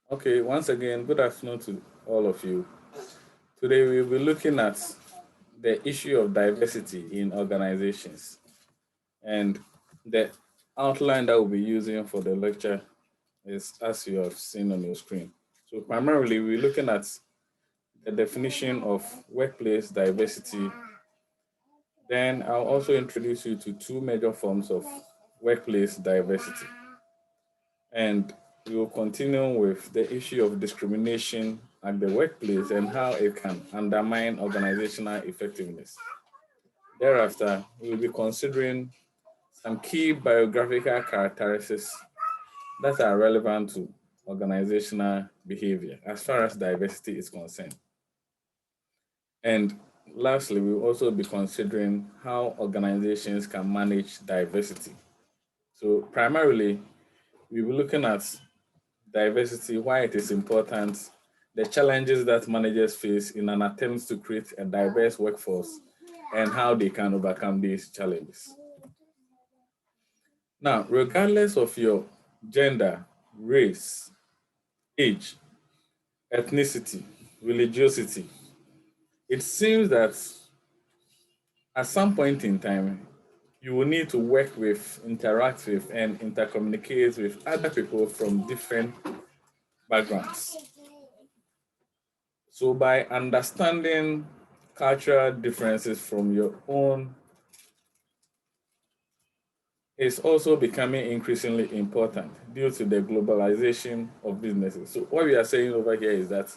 Okay, once again, good afternoon to all of you. Today we'll be looking at the issue of diversity in organizations. And the outline that we'll be using for the lecture is as you have seen on your screen. So primarily we're looking at the definition of workplace diversity. Then I'll also introduce you to two major forms of workplace diversity. And we will continue with the issue of discrimination at the workplace and how it can undermine organizational effectiveness. Thereafter, we will be considering some key biographical characteristics that are relevant to organizational behavior as far as diversity is concerned. And lastly, we'll also be considering how organizations can manage diversity. So primarily, we'll be looking at diversity, why it is important, the challenges that managers face in an attempt to create a diverse workforce, and how they can overcome these challenges. Now, regardless of your gender, race, age, ethnicity, religiosity, it seems that at some point in time, you will need to work with, interact with, and intercommunicate with other people from different backgrounds. So by understanding cultural differences from your own is also becoming increasingly important due to the globalization of businesses. So what we are saying over here is that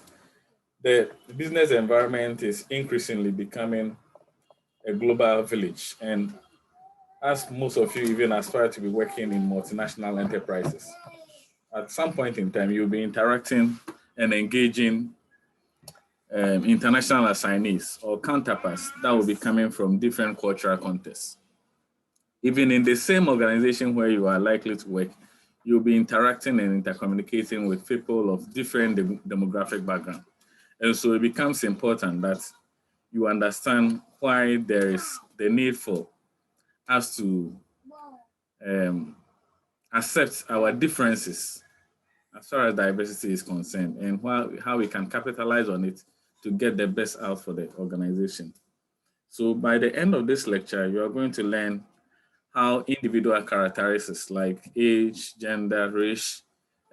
the business environment is increasingly becoming a global village. And as most of you even aspire to be working in multinational enterprises, at some point in time, you'll be interacting and engaging international assignees or counterparts that will be coming from different cultural contexts. Even in the same organization where you are likely to work, you'll be interacting and intercommunicating with people of different demographic background. And so it becomes important that you understand why there is the need for us to um, accept our differences as far as diversity is concerned and how we can capitalize on it to get the best out for the organization. So by the end of this lecture, you are going to learn how individual characteristics like age, gender, race,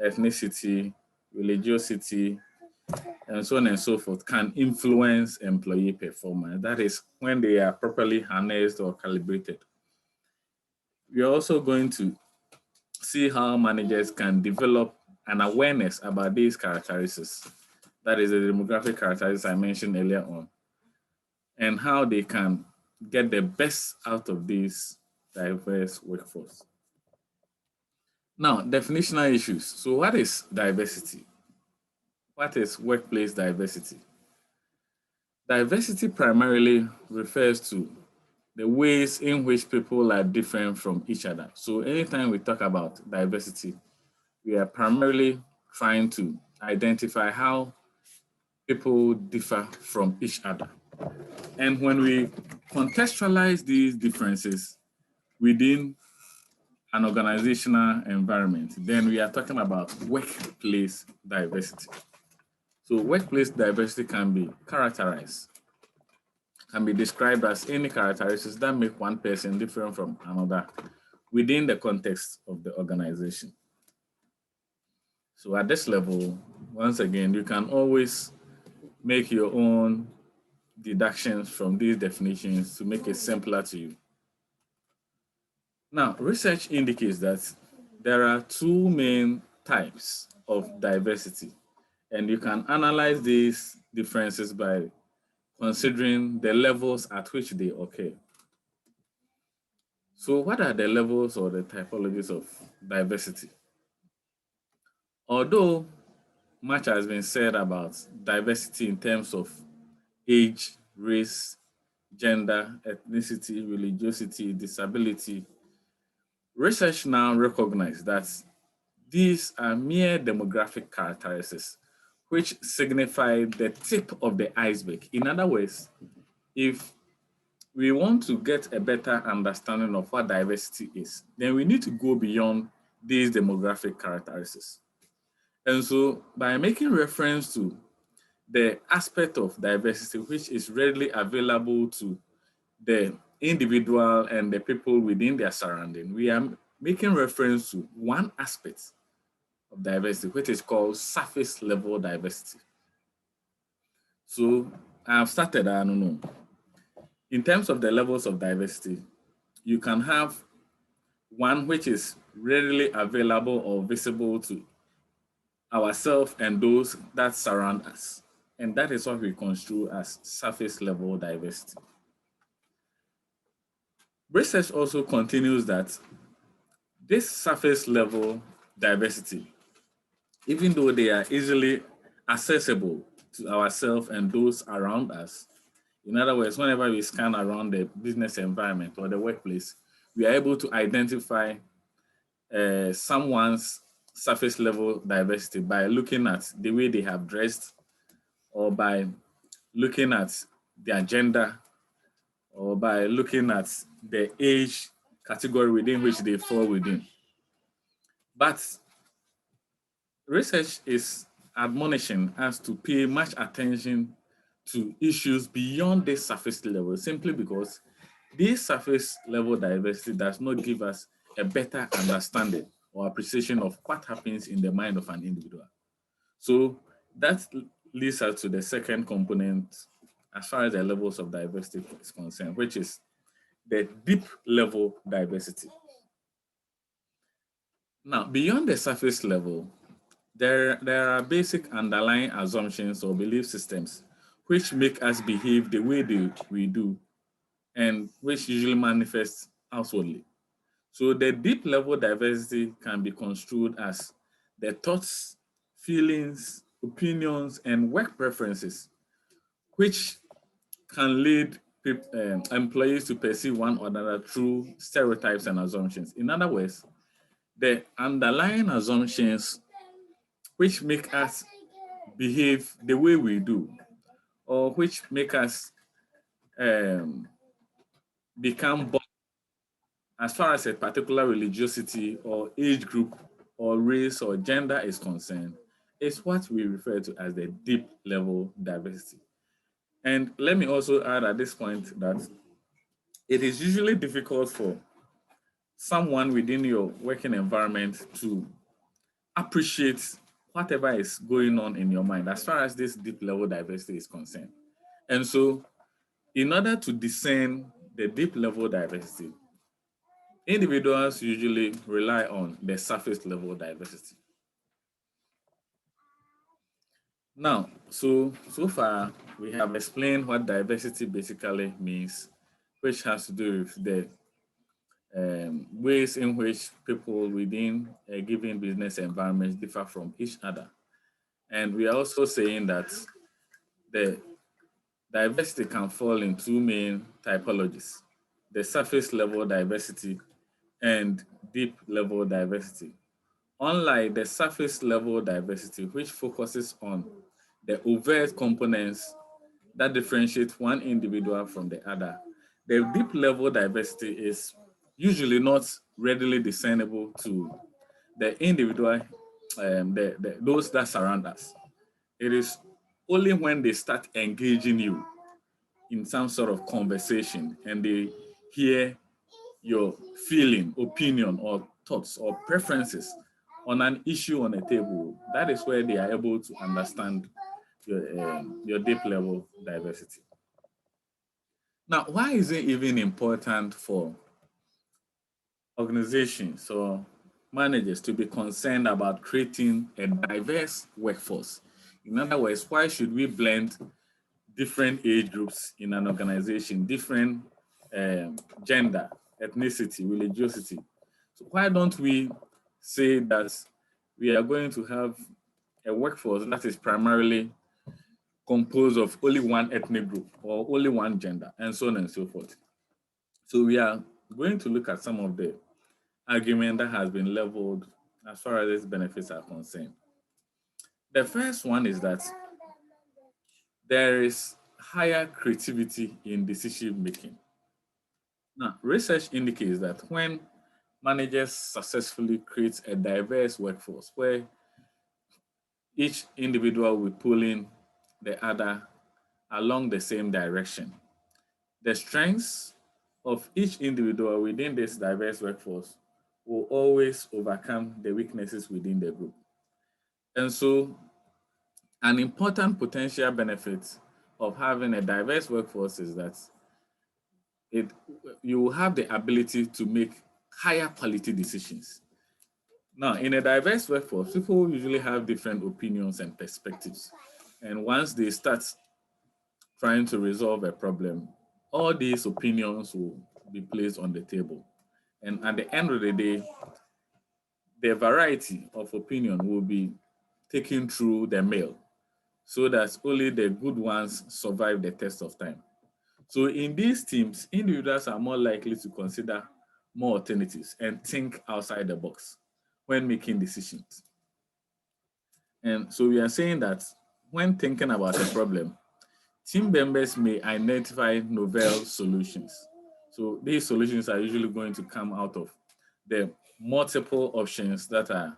ethnicity, religiosity, and so on and so forth can influence employee performance. That is when they are properly harnessed or calibrated. We are also going to see how managers can develop an awareness about these characteristics. That is the demographic characteristics I mentioned earlier on, and how they can get the best out of this diverse workforce. Now, definitional issues. So what is diversity? What is workplace diversity? Diversity primarily refers to the ways in which people are different from each other. So anytime we talk about diversity, we are primarily trying to identify how people differ from each other. And when we contextualize these differences within an organizational environment, then we are talking about workplace diversity. So workplace diversity can be characterized, can be described as any characteristics that make one person different from another within the context of the organization. So at this level, once again, you can always make your own deductions from these definitions to make it simpler to you. Now, research indicates that there are two main types of diversity, and you can analyze these differences by considering the levels at which they occur. So, what are the levels or the typologies of diversity? Although much has been said about diversity in terms of age, race, gender, ethnicity, religiosity, disability, research now recognizes that these are mere demographic characteristics which signify the tip of the iceberg. In other words, if we want to get a better understanding of what diversity is, then we need to go beyond these demographic characteristics. And so by making reference to the aspect of diversity which is readily available to the individual and the people within their surrounding, we are making reference to one aspect of diversity, which is called surface level diversity. So I've started, I don't know. In terms of the levels of diversity, you can have one which is readily available or visible to ourselves and those that surround us. And that is what we construe as surface level diversity. Research also continues that this surface level diversity, even though they are easily accessible to ourselves and those around us, in other words, whenever we scan around the business environment or the workplace, we are able to identify someone's surface level diversity by looking at the way they have dressed or by looking at their gender or by looking at the age category within which they fall within. But research is admonishing us to pay much attention to issues beyond this surface level, simply because this surface level diversity does not give us a better understanding or appreciation of what happens in the mind of an individual. So that leads us to the second component as far as the levels of diversity is concerned, which is the deep level diversity. Now, beyond the surface level, there are basic underlying assumptions or belief systems which make us behave the way we do and which usually manifest outwardly. So the deep level diversity can be construed as the thoughts, feelings, opinions, and work preferences, which can lead employees to perceive one another through stereotypes and assumptions. In other words, the underlying assumptions which make us behave the way we do, or which make us um, become as far as a particular religiosity or age group or race or gender is concerned, is what we refer to as the deep level diversity. And let me also add at this point that it is usually difficult for someone within your working environment to appreciate whatever is going on in your mind as far as this deep level diversity is concerned. And so, in order to discern the deep level diversity, individuals usually rely on the surface level diversity. Now, so far we have explained what diversity basically means, which has to do with the ways in which people within a given business environment differ from each other. And we are also saying that the diversity can fall in two main typologies: the surface level diversity and deep level diversity. Unlike the surface level diversity, which focuses on the overt components that differentiate one individual from the other, the deep level diversity is usually not readily discernible to the individual, those that surround us. It is only when they start engaging you in some sort of conversation and they hear your feeling, opinion, or thoughts or preferences on an issue on a table, that is where they are able to understand your deep level diversity. Now, why is it even important for organizations or managers to be concerned about creating a diverse workforce? In other words, why should we blend different age groups in an organization, different gender, ethnicity, religiosity? So why don't we say that we are going to have a workforce that is primarily composed of only one ethnic group or only one gender, and so on and so forth? So we are going to look at some of the argument that has been leveled as far as these benefits are concerned. The first one is that there is higher creativity in decision making. Now, research indicates that when managers successfully create a diverse workforce where each individual will pull in the other along the same direction. The strengths of each individual within this diverse workforce will always overcome the weaknesses within the group. And so, an important potential benefit of having a diverse workforce is that you will have the ability to make higher quality decisions. Now, in a diverse workforce, people usually have different opinions and perspectives. And once they start trying to resolve a problem, all these opinions will be placed on the table. And at the end of the day, the variety of opinion will be taken through the mail so that only the good ones survive the test of time. So in these teams, individuals are more likely to consider more alternatives and think outside the box when making decisions. And so we are saying that when thinking about a problem, team members may identify novel solutions. So these solutions are usually going to come out of the multiple options that are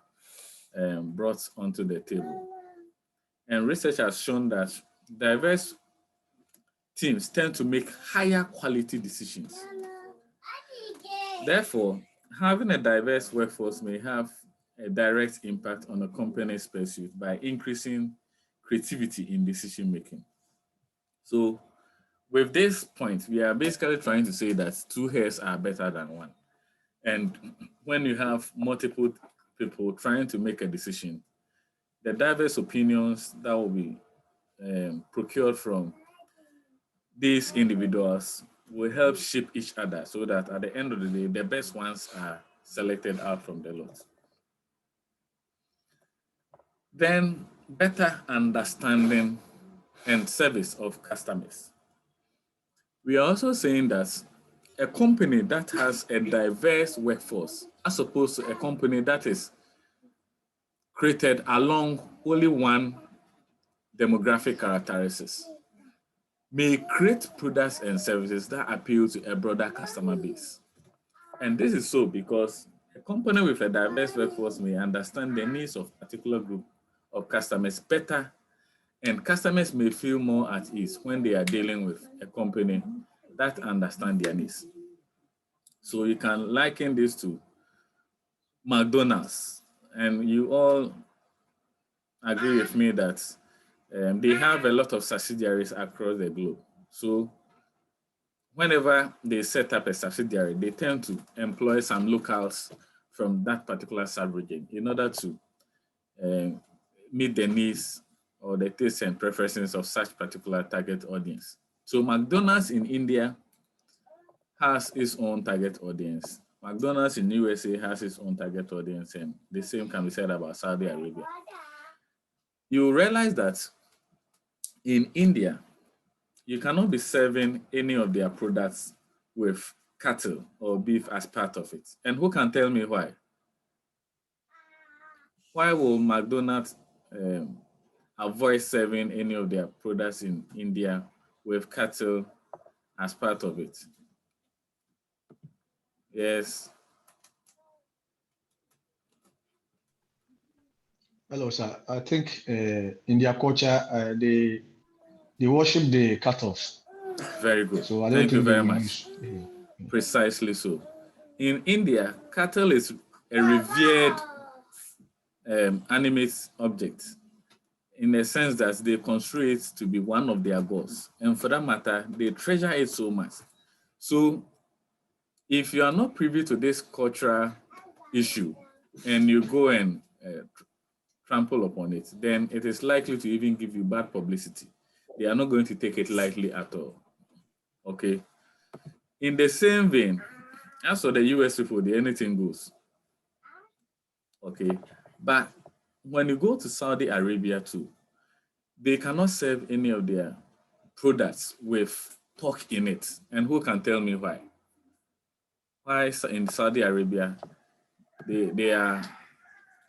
brought onto the table. And research has shown that diverse teams tend to make higher quality decisions. Therefore, having a diverse workforce may have a direct impact on a company's pursuit by increasing creativity in decision making. So, with this point, we are basically trying to say that two heads are better than one. And when you have multiple people trying to make a decision, the diverse opinions that will be procured from these individuals will help shape each other so that at the end of the day, the best ones are selected out from the lot. Then, better understanding and service of customers. We are also saying that a company that has a diverse workforce, as opposed to a company that is created along only one demographic characteristics, may create products and services that appeal to a broader customer base. And this is so because a company with a diverse workforce may understand the needs of a particular group of customers better, and customers may feel more at ease when they are dealing with a company that understands their needs. So you can liken this to McDonald's, and you all agree with me that they have a lot of subsidiaries across the globe. So whenever they set up a subsidiary, they tend to employ some locals from that particular sub-region in order to meet the needs or the tastes and preferences of such particular target audience. So McDonald's in India has its own target audience. McDonald's in USA has its own target audience, and the same can be said about Saudi Arabia. You realize that in India, you cannot be serving any of their products with cattle or beef as part of it. And who can tell me why? Why will McDonald's avoid serving any of their products in India with cattle as part of it? Yes. Hello, sir. I think in their culture, they worship the cattle. Very good. So I don't Thank you think they very will much. use. Precisely so. In India, cattle is a revered animate object in the sense that they consider it to be one of their gods. And for that matter, they treasure it so much. So if you are not privy to this cultural issue and you go and trample upon it, then it is likely to even give you bad publicity. They are not going to take it lightly at all. Okay. In the same vein, as for the US people, the anything goes. Okay. But when you go to Saudi Arabia too, they cannot serve any of their products with pork in it. And who can tell me why? Why in Saudi Arabia, they are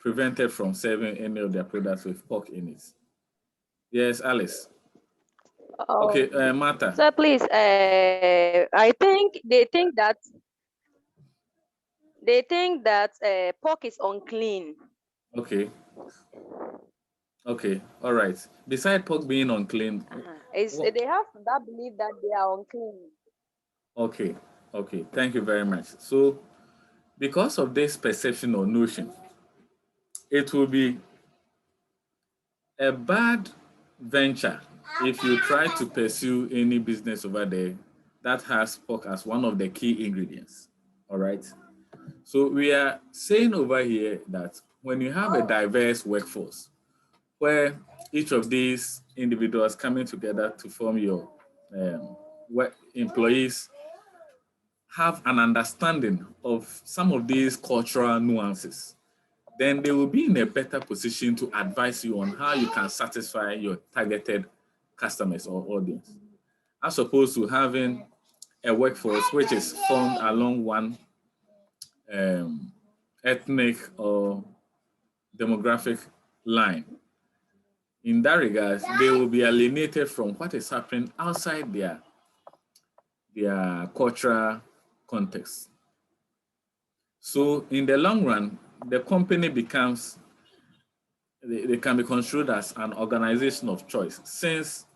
prevented from serving any of their products with pork in it? Yes, Alice. Oh, Okay, Martha. so please, I think they think that pork is unclean. Okay. Okay, all right. Beside pork being unclean, It's what? they have that belief that they are unclean. Okay, okay. Thank you very much. So, because of this perception or notion, it will be a bad venture if you try to pursue any business over there that has pork as one of the key ingredients. All right. So we are saying over here that when you have a diverse workforce where each of these individuals coming together to form your work employees have an understanding of some of these cultural nuances, then they will be in a better position to advise you on how you can satisfy your targeted customers or audience, as opposed to having a workforce which is formed along one um, ethnic or demographic line. In that regard, they will be alienated from what is happening outside their cultural context. So in the long run, the company becomes, they can be construed as an organization of choice, since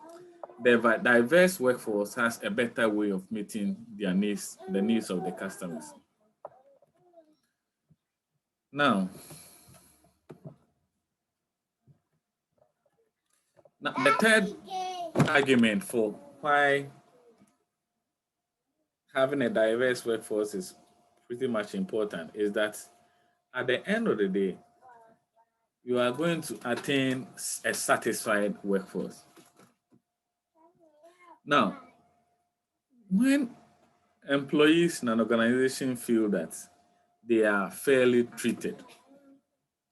the diverse workforce has a better way of meeting their needs, the needs of the customers. Now, the third argument for why having a diverse workforce is pretty much important is that at the end of the day, you are going to attain a satisfied workforce. Now, when employees in an organization feel that they are fairly treated,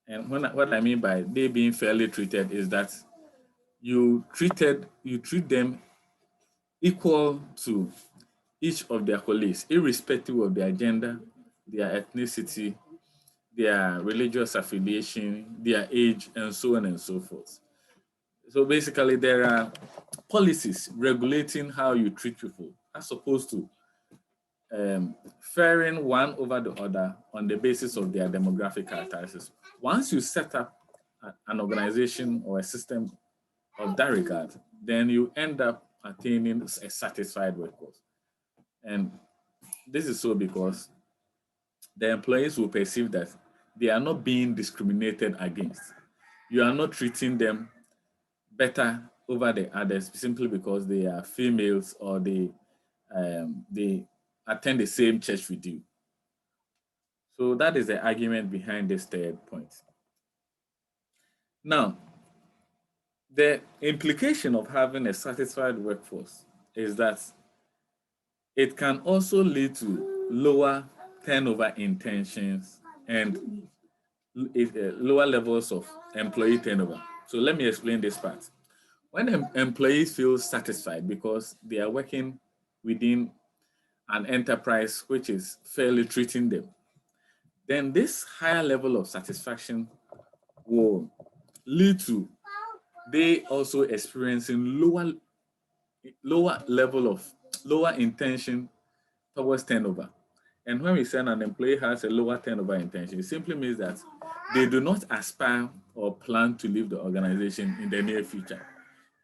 and what I mean by they being fairly treated is that you treat them equal to each of their colleagues, irrespective of their gender, their ethnicity, their religious affiliation, their age, and so on and so forth. So basically, there are policies regulating how you treat people, as opposed to faring one over the other on the basis of their demographic characteristics. Once you set up an organization or a system of that regard, then you end up attaining a satisfied workforce. And this is so because the employees will perceive that they are not being discriminated against. You are not treating them better over the others simply because they are females or they attend the same church with you. So that is the argument behind this third point. Now, the implication of having a satisfied workforce is that it can also lead to lower turnover intentions and lower levels of employee turnover. So let me explain this part. When employees feel satisfied because they are working within an enterprise which is fairly treating them, then this higher level of satisfaction will lead to they also experiencing lower level of lower intention towards turnover. And when we say an employee has a lower turnover intention, it simply means that they do not aspire or plan to leave the organization in the near future.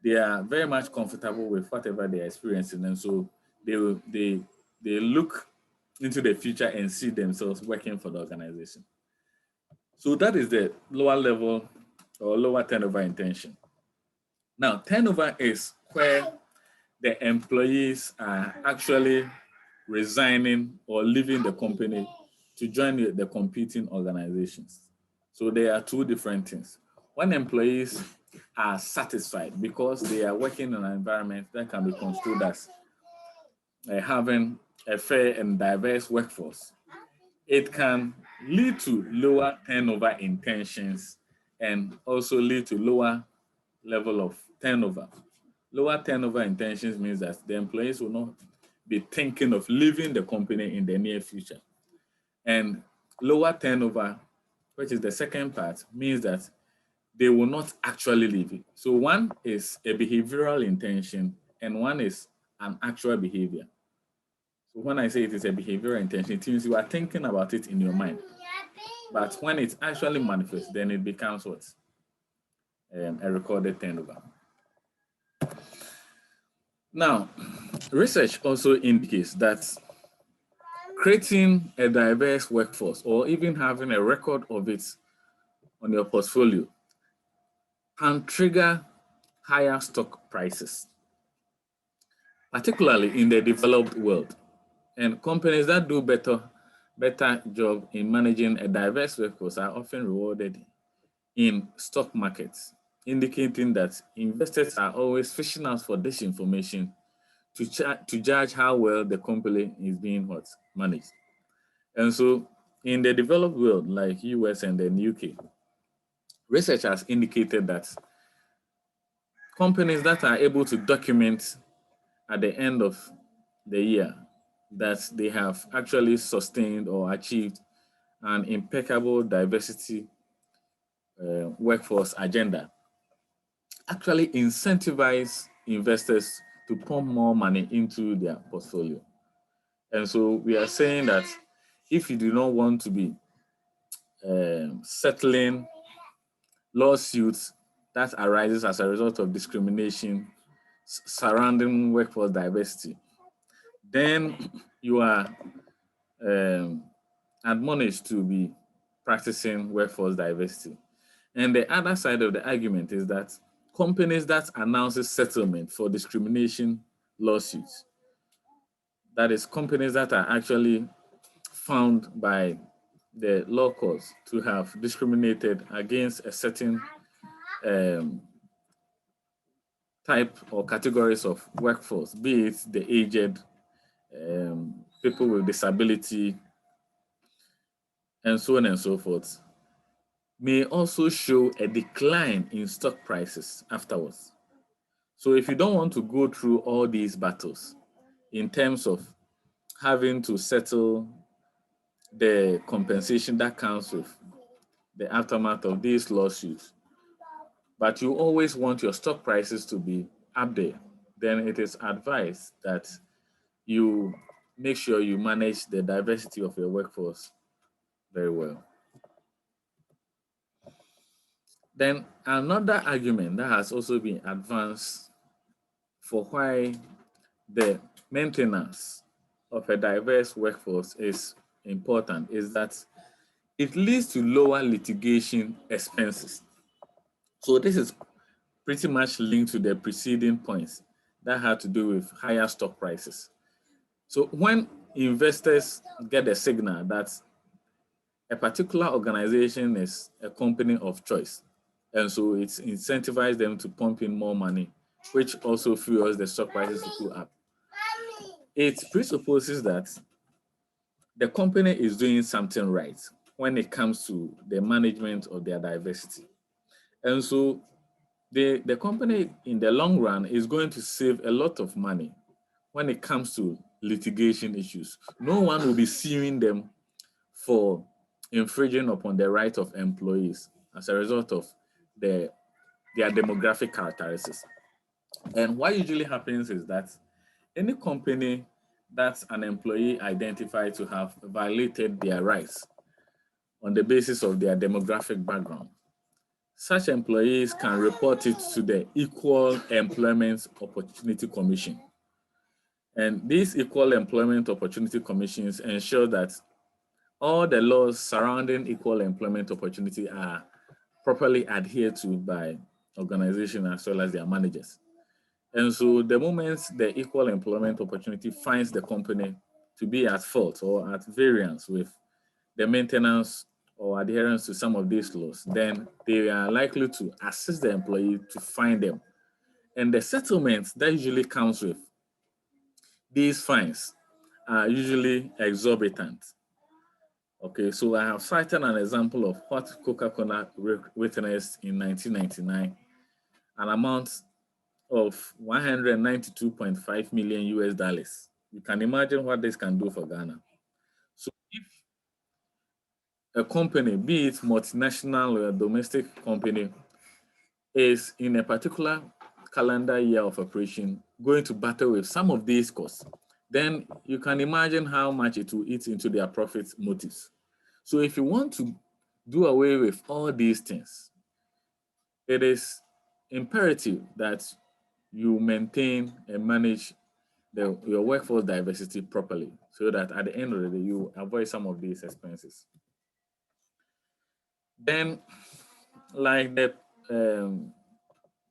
They are very much comfortable with whatever they are experiencing, and so they look into the future and see themselves working for the organization. So that is the lower level or lower turnover intention. Now, turnover is where the employees are actually resigning or leaving the company to join the competing organizations. So there are two different things. When employees are satisfied because they are working in an environment that can be construed as having a fair and diverse workforce, it can lead to lower turnover intentions and also lead to lower level of turnover. Lower turnover intentions means that the employees will not be thinking of leaving the company in the near future. And lower turnover, which is the second part, means that they will not actually leave it. So one is a behavioral intention and one is an actual behavior. So when I say it is a behavioral intention, it means you are thinking about it in your mind. But when it actually manifests, then it becomes what? a recorded turnover. Now, research also indicates that creating a diverse workforce or even having a record of it on your portfolio can trigger higher stock prices, particularly in the developed world. And companies that do better job in managing a diverse workforce are often rewarded in stock markets, indicating that investors are always fishing out for this information to judge how well the company is being managed. And so in the developed world, like US and then UK, research has indicated that companies that are able to document at the end of the year that they have actually sustained or achieved an impeccable diversity workforce agenda actually incentivize investors to pump more money into their portfolio. And so we are saying that if you do not want to be settling lawsuits that arises as a result of discrimination surrounding workforce diversity, then you are admonished to be practicing workforce diversity. And the other side of the argument is that companies that announces settlement for discrimination lawsuits, that is companies that are actually found by the law courts to have discriminated against a certain type or categories of workforce, be it the aged, people with disability, and so on and so forth, may also show a decline in stock prices afterwards. So if you don't want to go through all these battles in terms of having to settle the compensation that comes with the aftermath of these lawsuits, but you always want your stock prices to be up there, then it is advised that you make sure you manage the diversity of your workforce very well. Then another argument that has also been advanced for why the maintenance of a diverse workforce is important is that it leads to lower litigation expenses. So this is pretty much linked to the preceding points that had to do with higher stock prices. So when investors get a signal that a particular organization is a company of choice, and so it incentivizes them to pump in more money, which also fuels the stock prices to go up. It presupposes that the company is doing something right when it comes to the management of their diversity. And so the company in the long run is going to save a lot of money when it comes to litigation issues. No one will be suing them for infringing upon the right of employees as a result of their demographic characteristics. And what usually happens is that any company that an employee identified to have violated their rights on the basis of their demographic background, such employees can report it to the Equal Employment Opportunity Commission. And these Equal Employment Opportunity Commissions ensure that all the laws surrounding equal employment opportunity are properly adhered to by organizations as well as their managers. And so the moment the Equal Employment Opportunity finds the company to be at fault or at variance with the maintenance or adherence to some of these laws, then they are likely to assist the employee to find them. And the settlements that usually comes with these fines are usually exorbitant. Okay, so I have cited an example of what Coca-Cola witnessed in 1999, an amount of 192.5 million US dollars. You can imagine what this can do for Ghana. So if a company, be it multinational or a domestic company, is in a particular calendar year of operation going to battle with some of these costs, then you can imagine how much it will eat into their profit motives. So if you want to do away with all these things, it is imperative that you maintain and manage your workforce diversity properly so that at the end of the day, you avoid some of these expenses. Then, like the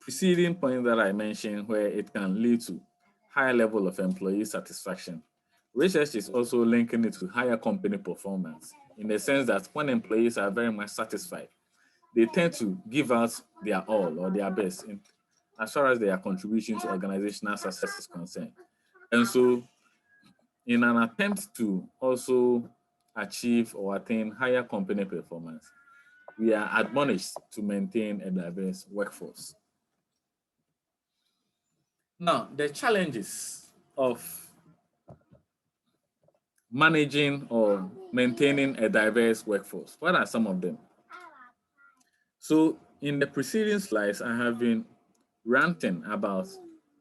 preceding point that I mentioned, where it can lead to higher level of employee satisfaction, research is also linking it to higher company performance in the sense that when employees are very much satisfied, they tend to give out their all or their best as far as their contribution to organizational success is concerned. And so, in an attempt to also achieve or attain higher company performance, we are admonished to maintain a diverse workforce. Now, the challenges of managing or maintaining a diverse workforce, what are some of them? So, in the preceding slides, I have been ranting about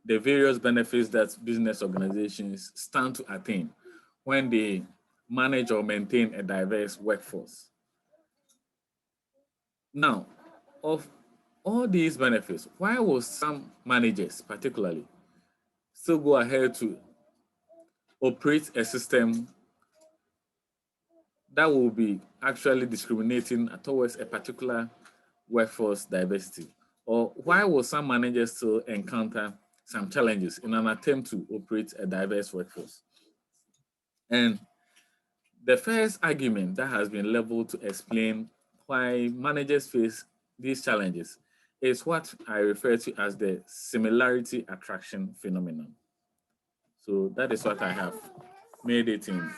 the various benefits that business organizations stand to attain when they manage or maintain a diverse workforce. Now, of all these benefits, why will some managers particularly still go ahead to operate a system that will be actually discriminating towards a particular workforce diversity? Or why will some managers still encounter some challenges in an attempt to operate a diverse workforce? And the first argument that has been leveled to explain why managers face these challenges is what I refer to as the similarity attraction phenomenon. So that is what I have made it in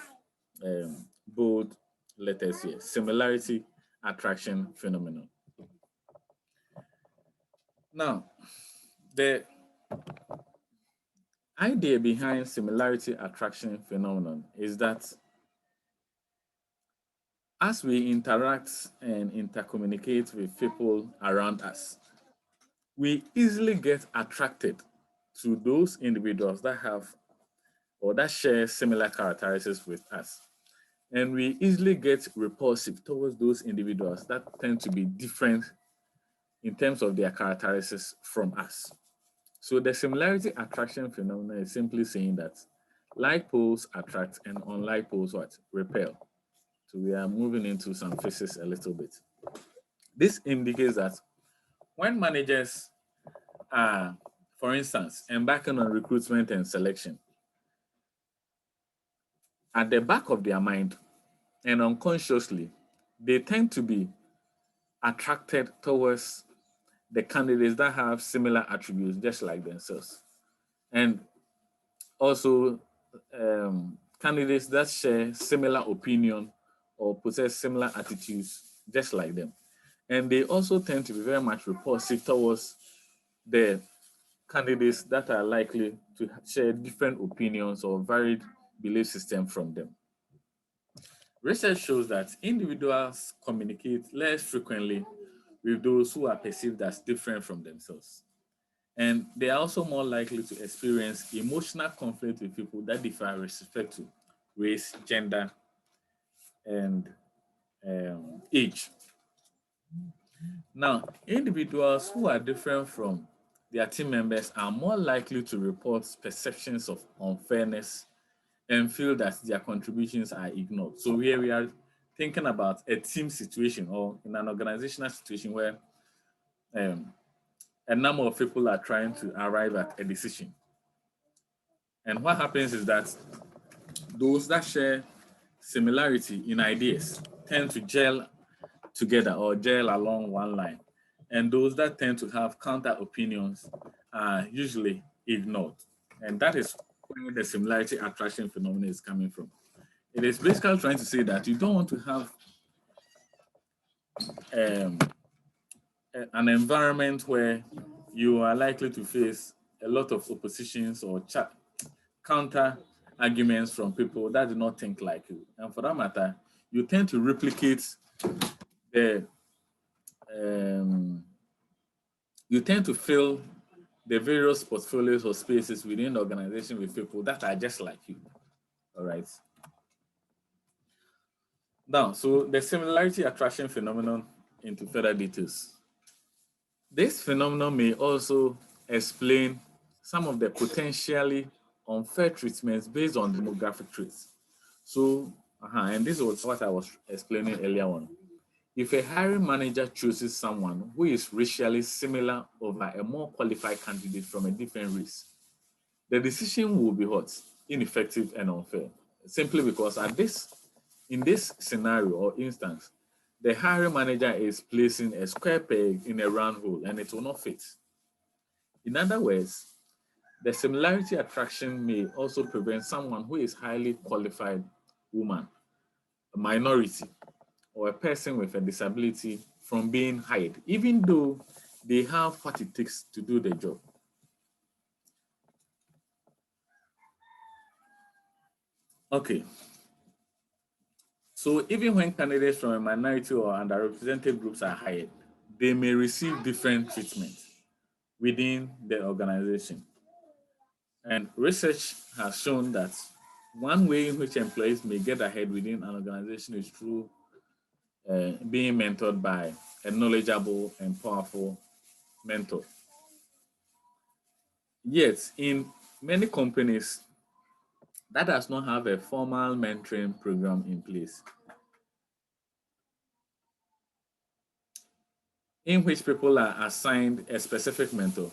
bold letters here, similarity attraction phenomenon. Now, the idea behind similarity attraction phenomenon is that as we interact and intercommunicate with people around us, we easily get attracted to those individuals that have or that share similar characteristics with us. And we easily get repulsive towards those individuals that tend to be different in terms of their characteristics from us. So the similarity attraction phenomenon is simply saying that like poles attract and unlike poles what? Repel. So we are moving into some physics a little bit. This indicates that when managers are, for instance, embarking on recruitment and selection, at the back of their mind and unconsciously, they tend to be attracted towards the candidates that have similar attributes, just like themselves. And also candidates that share similar opinion or possess similar attitudes, just like them. And they also tend to be very much repulsive towards the candidates that are likely to share different opinions or varied belief system from them. Research shows that individuals communicate less frequently with those who are perceived as different from themselves. And they are also more likely to experience emotional conflict with people that differ with respect to race, gender, and age. Now, individuals who are different from their team members are more likely to report perceptions of unfairness and feel that their contributions are ignored. So here we are thinking about a team situation or in an organizational situation where um, a number of people are trying to arrive at a decision. And what happens is that those that share similarity in ideas tend to gel together or gel along one line. And those that tend to have counter opinions are usually ignored. And that is where the similarity attraction phenomenon is coming from. It is basically trying to say that you don't want to have um, an environment where you are likely to face a lot of oppositions or counter arguments from people that do not think like you. And for that matter, you tend to replicate the um, you tend to fill the various portfolios or spaces within the organization with people that are just like you. All right. Now, so the similarity attraction phenomenon into further details. This phenomenon may also explain some of the potentially unfair treatments based on demographic traits. So, and this was what I was explaining earlier on. If a hiring manager chooses someone who is racially similar over a more qualified candidate from a different race, the decision will be what? Ineffective and unfair. Simply because in this scenario or instance, the hiring manager is placing a square peg in a round hole and it will not fit. In other words, the similarity attraction may also prevent someone who is highly qualified woman, a minority, or a person with a disability from being hired, even though they have what it takes to do the job. Okay, so even when candidates from a minority or underrepresented groups are hired, they may receive different treatment within the organization. And research has shown that one way in which employees may get ahead within an organization is through being mentored by a knowledgeable and powerful mentor. Yet, in many companies, that does not have a formal mentoring program in place, in which people are assigned a specific mentor.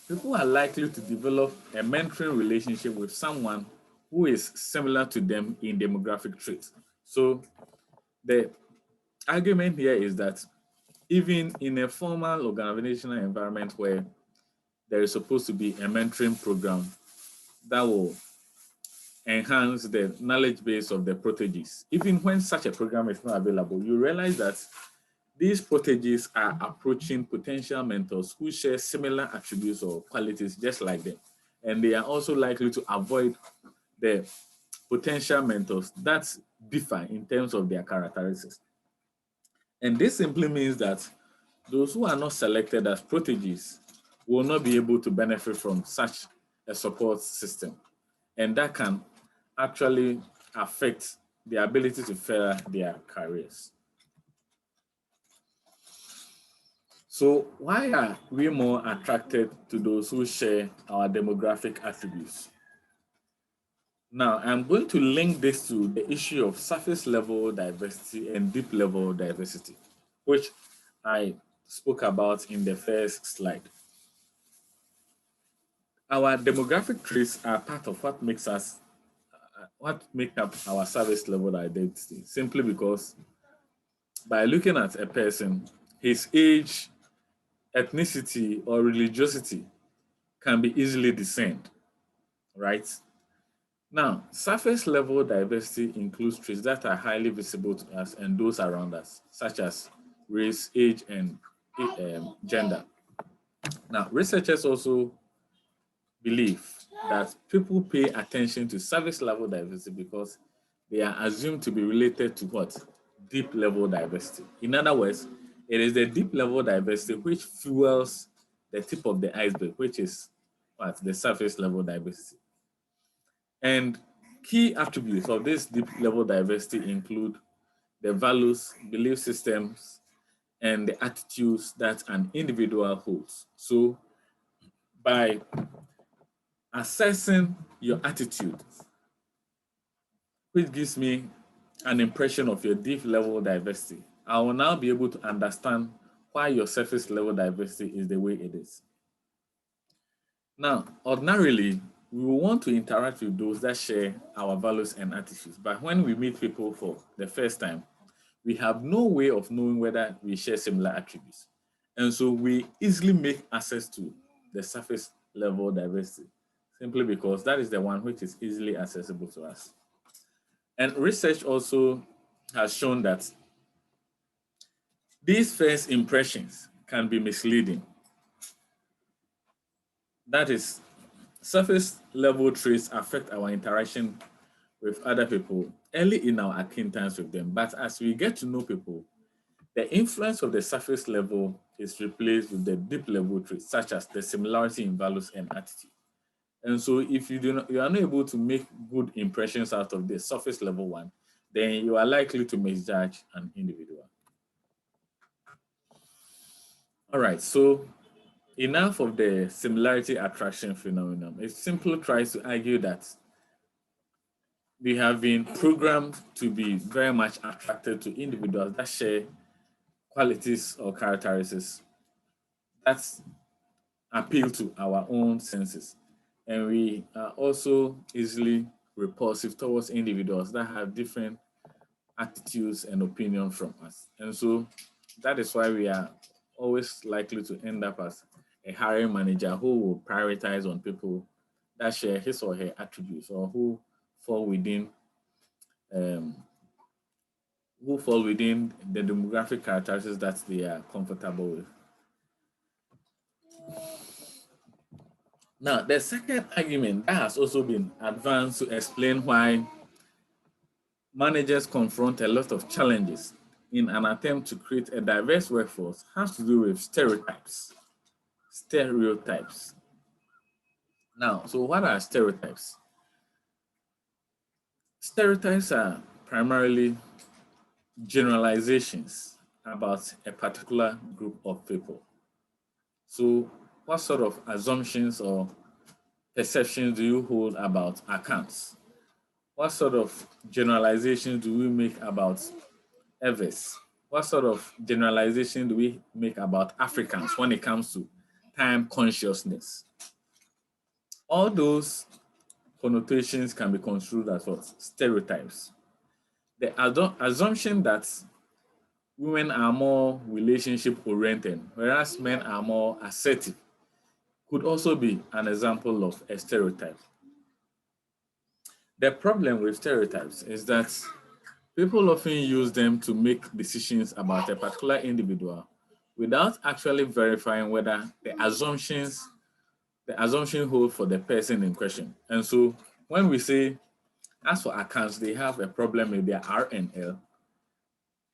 People are likely to develop a mentoring relationship with someone who is similar to them in demographic traits. So the argument here is that even in a formal organizational environment where there is supposed to be a mentoring program that will enhance the knowledge base of the proteges, even when such a program is not available, you realize that these proteges are approaching potential mentors who share similar attributes or qualities just like them. And they are also likely to avoid the potential mentors that differ in terms of their characteristics. And this simply means that those who are not selected as proteges will not be able to benefit from such a support system. And that can actually affect their ability to further their careers. So why are we more attracted to those who share our demographic attributes? Now, I'm going to link this to the issue of surface level diversity and deep level diversity, which I spoke about in the first slide. Our demographic traits are part of what make up our service level identity, simply because by looking at a person, his age, ethnicity, or religiosity can be easily discerned, right? Now, surface level diversity includes traits that are highly visible to us and those around us, such as race, age, and gender. Now, researchers also believe that people pay attention to surface level diversity because they are assumed to be related to what? Deep level diversity. In other words, it is the deep level diversity which fuels the tip of the iceberg, which is what? The surface level diversity. And key attributes of this deep level diversity include the values, belief systems, and the attitudes that an individual holds. So by assessing your attitude, which gives me an impression of your deep level diversity, I will now be able to understand why your surface level diversity is the way it is. Now, ordinarily, we will want to interact with those that share our values and attitudes. But when we meet people for the first time, we have no way of knowing whether we share similar attributes. And so we easily make access to the surface level diversity, simply because that is the one which is easily accessible to us. And research also has shown that these first impressions can be misleading. That is, surface level traits affect our interaction with other people early in our acquaintance with them. But as we get to know people, the influence of the surface level is replaced with the deep level traits, such as the similarity in values and attitude. And so if you are not able to make good impressions out of the surface level one, then you are likely to misjudge an individual. All right, so enough of the similarity attraction phenomenon. It simply tries to argue that we have been programmed to be very much attracted to individuals that share qualities or characteristics that appeal to our own senses. And we are also easily repulsive towards individuals that have different attitudes and opinions from us. And so that is why we are always likely to end up as a hiring manager who will prioritize on people that share his or her attributes or fall within um, who fall within the demographic characteristics that they are comfortable with. Now, the second argument that has also been advanced to explain why managers confront a lot of challenges in an attempt to create a diverse workforce has to do with stereotypes. Stereotypes. Now, so what are stereotypes? Stereotypes are primarily generalizations about a particular group of people. So, what sort of assumptions or perceptions do you hold about accounts? What sort of generalizations do we make about others? What sort of generalization do we make about Africans when it comes to time consciousness? All those connotations can be construed as what? Stereotypes. The assumption that women are more relationship oriented, whereas men are more assertive, could also be an example of a stereotype. The problem with stereotypes is that people often use them to make decisions about a particular individual without actually verifying whether the assumption hold for the person in question. And so when we say, as for accounts, they have a problem with their RNL,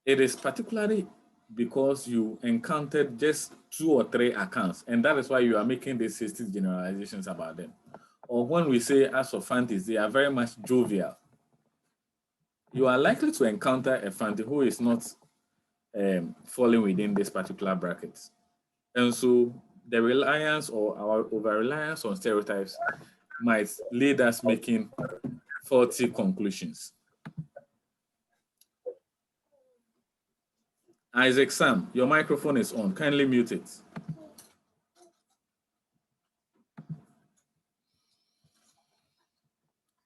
it is particularly because you encountered just 2 or 3 accounts, and that is why you are making these hasty generalizations about them. Or when we say, as for fanties, they are very much jovial. You are likely to encounter a fanty who is not falling within this particular bracket. And so the reliance or our over reliance on stereotypes might lead us making faulty conclusions. Isaac Sam, your microphone is on. Kindly mute it.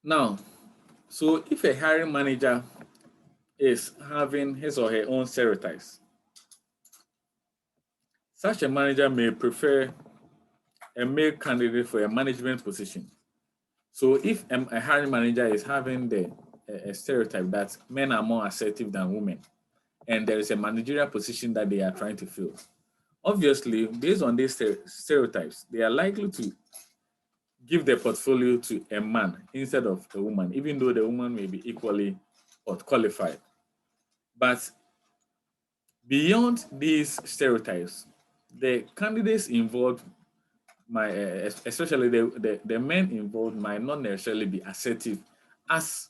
Now, so if a hiring manager is having his or her own stereotypes, such a manager may prefer a male candidate for a management position. So if a hiring manager is having a stereotype that men are more assertive than women, and there is a managerial position that they are trying to fill, obviously, based on these stereotypes, they are likely to give their portfolio to a man instead of a woman, even though the woman may be equally qualified. But beyond these stereotypes, the candidates involved especially the men involved might not necessarily be assertive as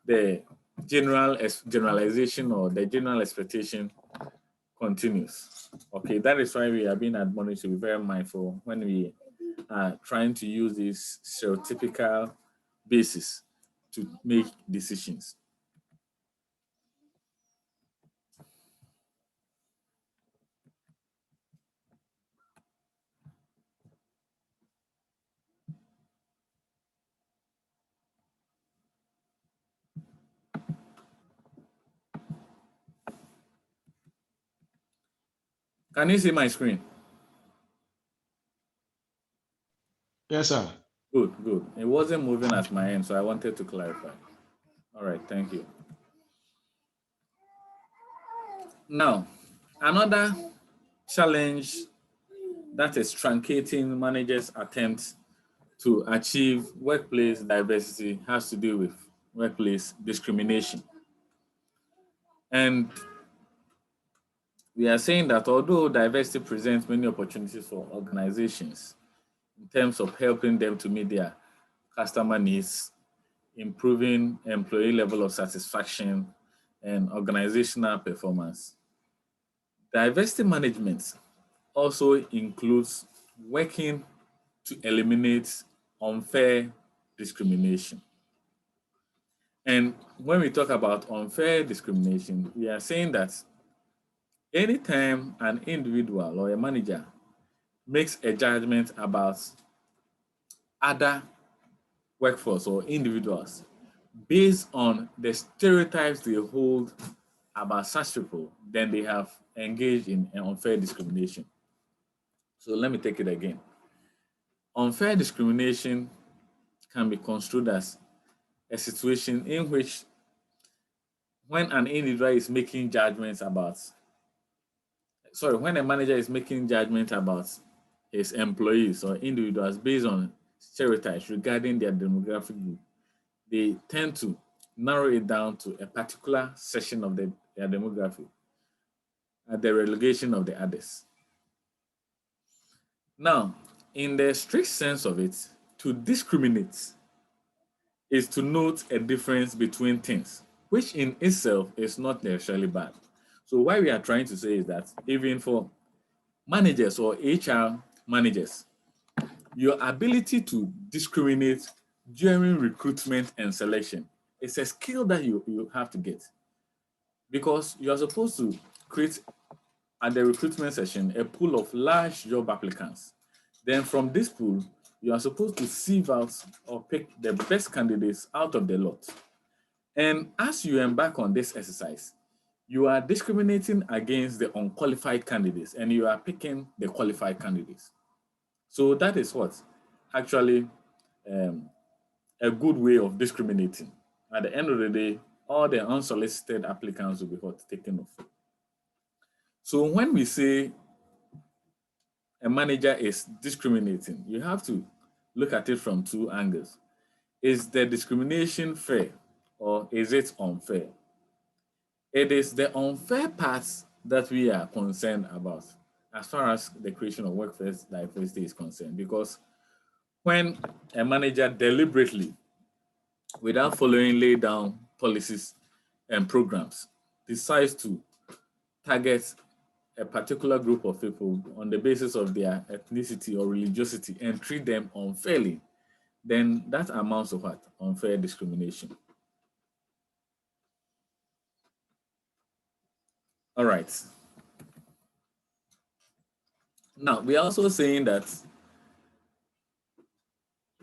the generalization or the general expectation continues. Okay, that is why we are being admonished to be very mindful when we are trying to use this stereotypical basis to make decisions. Can you see my screen? Yes, sir. Good, good. It wasn't moving at my end, so I wanted to clarify. All right, thank you. Now, another challenge that is truncating managers' attempts to achieve workplace diversity has to do with workplace discrimination. And we are saying that although diversity presents many opportunities for organizations in terms of helping them to meet their customer needs, improving employee level of satisfaction, and organizational performance, diversity management also includes working to eliminate unfair discrimination. And when we talk about unfair discrimination, we are saying that anytime an individual or a manager makes a judgment about other workforce or individuals based on the stereotypes they hold about such people, then they have engaged in an unfair discrimination. So let me take it again. Unfair discrimination can be construed as a situation in which when an individual is making judgments about, when a manager is making judgments about his employees or individuals based on stereotypes regarding their demographic group, they tend to narrow it down to a particular section of their demography at the relegation of the others. Now, in the strict sense of it, to discriminate is to note a difference between things, which in itself is not necessarily bad. So what we are trying to say is that even for managers or HR managers, your ability to discriminate during recruitment and selection is a skill that you have to get, because you are supposed to create at the recruitment session a pool of large job applicants. Then from this pool, you are supposed to sieve out or pick the best candidates out of the lot. And as you embark on this exercise, you are discriminating against the unqualified candidates and you are picking the qualified candidates. So that is what actually a good way of discriminating. At the end of the day, all the unsolicited applicants will be taken off. So when we say a manager is discriminating, you have to look at it from two angles. Is the discrimination fair or is it unfair? It is the unfair parts that we are concerned about as far as the creation of workforce diversity is concerned, because when a manager deliberately, without following laid down policies and programs, decides to target a particular group of people on the basis of their ethnicity or religiosity and treat them unfairly, then that amounts to what? Unfair discrimination. All right. Now, we are also saying that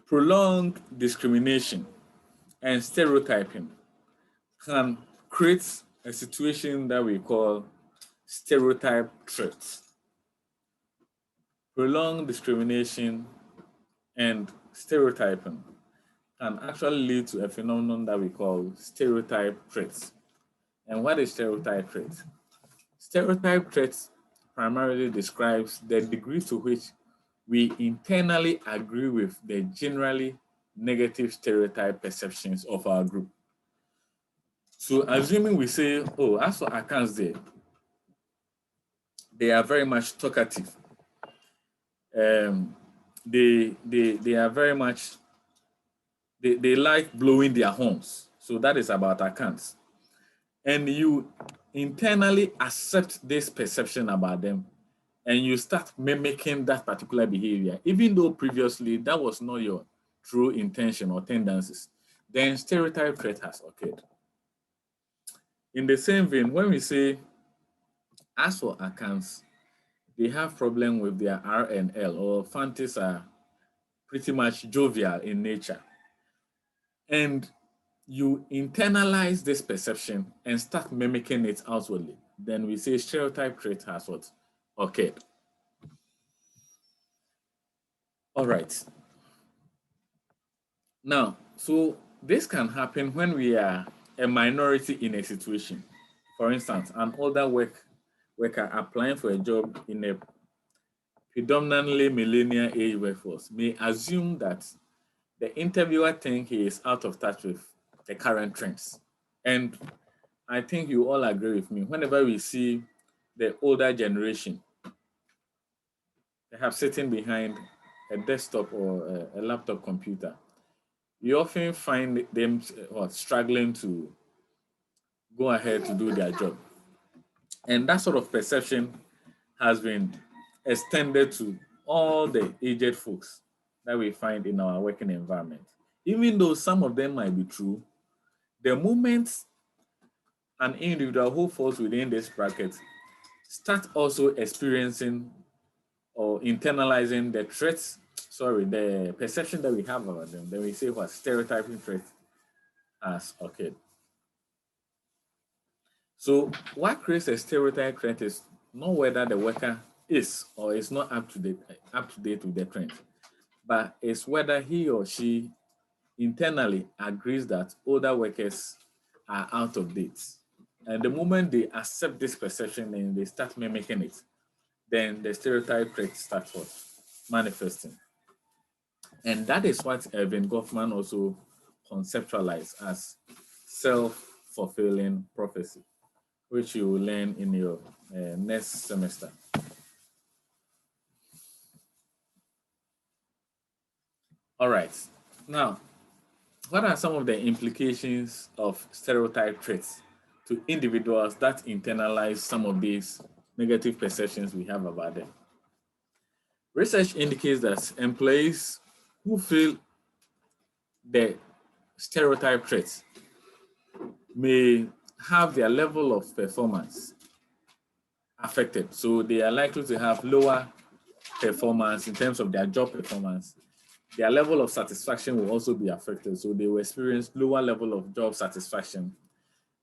prolonged discrimination and stereotyping can create a situation that we call stereotype threats. Prolonged discrimination and stereotyping can actually lead to a phenomenon that we call stereotype threats. And what is stereotype threats? Stereotype threats primarily describes the degree to which we internally agree with the generally negative stereotype perceptions of our group. So assuming we say, oh, as for accounts there, they are very much talkative. They are very much, they like blowing their horns. So that is about accounts. And you internally accept this perception about them and you start mimicking that particular behavior, even though previously that was not your true intention or tendencies, then stereotype threat has occurred. In the same vein, when we say, as for accounts, they have problem with their R and L, or fancies are pretty much jovial in nature. And you internalize this perception and start mimicking it outwardly, then we say stereotype trait has what? Occurred. All right. Now, so this can happen when we are a minority in a situation. For instance, an older worker applying for a job in a predominantly millennial age workforce may assume that the interviewer thinks he is out of touch with the current trends. And I think you all agree with me. Whenever we see the older generation, perhaps sitting behind a desktop or a laptop computer, you often find them struggling to go ahead to do their job. And that sort of perception has been extended to all the aged folks that we find in our working environment. Even though some of them might be true, the moment an individual who falls within this bracket start also experiencing or internalizing the threats, the perception that we have about them, then we say what stereotyping threat has occurred. So what creates a stereotype threat is not whether the worker is or is not up to date with the trend, but it's whether he or she internally agrees that older workers are out of date. And the moment they accept this perception and they start mimicking it, then the stereotype trait starts manifesting. And that is what Erving Goffman also conceptualized as self-fulfilling prophecy, which you will learn in your next semester. All right. Now, what are some of the implications of stereotype traits to individuals that internalize some of these negative perceptions we have about them? Research indicates that employees who feel the stereotype traits may have their level of performance affected. So they are likely to have lower performance in terms of their job performance. Their level of satisfaction will also be affected. So they will experience lower level of job satisfaction.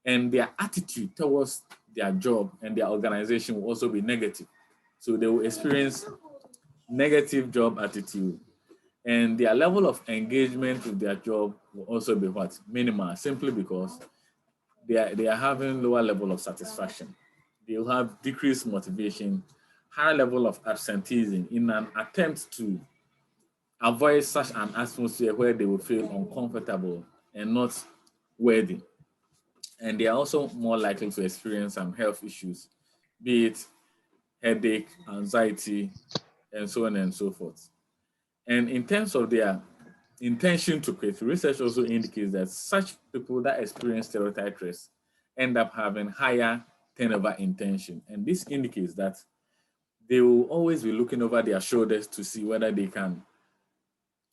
And their attitude towards their job and their organization will also be negative. So they will experience negative job attitude. And their level of engagement with their job will also be what? Minimal, simply because they are having lower level of satisfaction. They'll have decreased motivation, higher level of absenteeism in an attempt to avoid such an atmosphere where they will feel uncomfortable and not worthy. And they are also more likely to experience some health issues, be it headache, anxiety, and so on and so forth. And in terms of their intention to quit, research also indicates that such people that experience stereotype stress end up having higher turnover intention. And this indicates that they will always be looking over their shoulders to see whether they can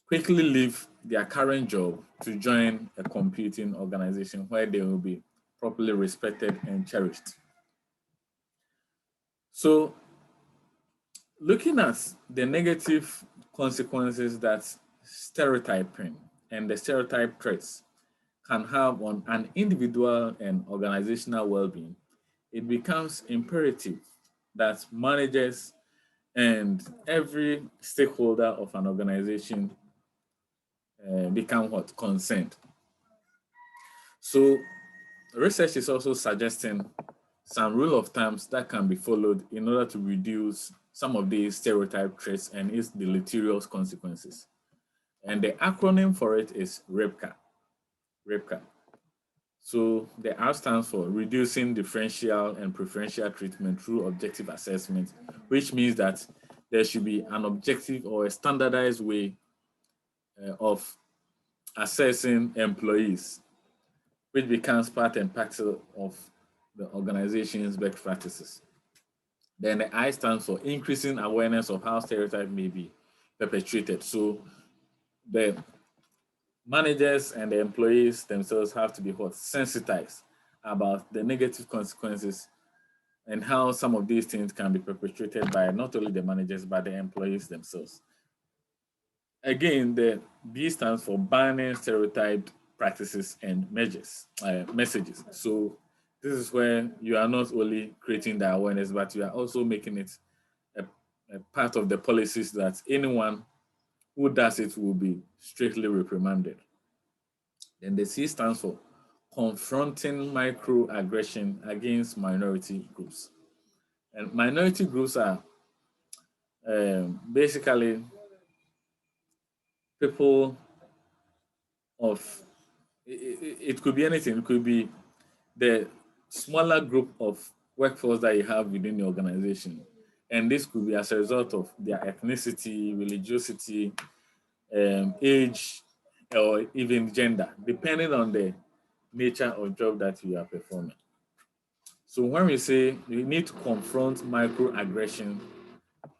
quickly leave their current job to join a competing organization where they will be properly respected and cherished. So, looking at the negative consequences that stereotyping and the stereotype traits can have on an individual and organizational well-being, it becomes imperative that managers and every stakeholder of an organization become concerned. So research is also suggesting some rule of thumbs that can be followed in order to reduce some of these stereotype traits and its deleterious consequences. And the acronym for it is REPCA. REPCA. So the R stands for reducing differential and preferential treatment through objective assessment, which means that there should be an objective or a standardized way of assessing employees, which becomes part and parcel of the organization's best practices. Then the I stands for increasing awareness of how stereotypes may be perpetrated. So the managers and the employees themselves have to be sensitized about the negative consequences and how some of these things can be perpetrated by not only the managers, but the employees themselves. Again, the B stands for banning stereotyped practices and messages. So this is where you are not only creating the awareness, but you are also making it a part of the policies that anyone who does it will be strictly reprimanded. Then the C stands for confronting microaggression against minority groups. And minority groups are basically people of, it could be anything. It could be the smaller group of workforce that you have within the organization. And this could be as a result of their ethnicity, religiosity, age, or even gender, depending on the nature of job that you are performing. So when we say we need to confront microaggression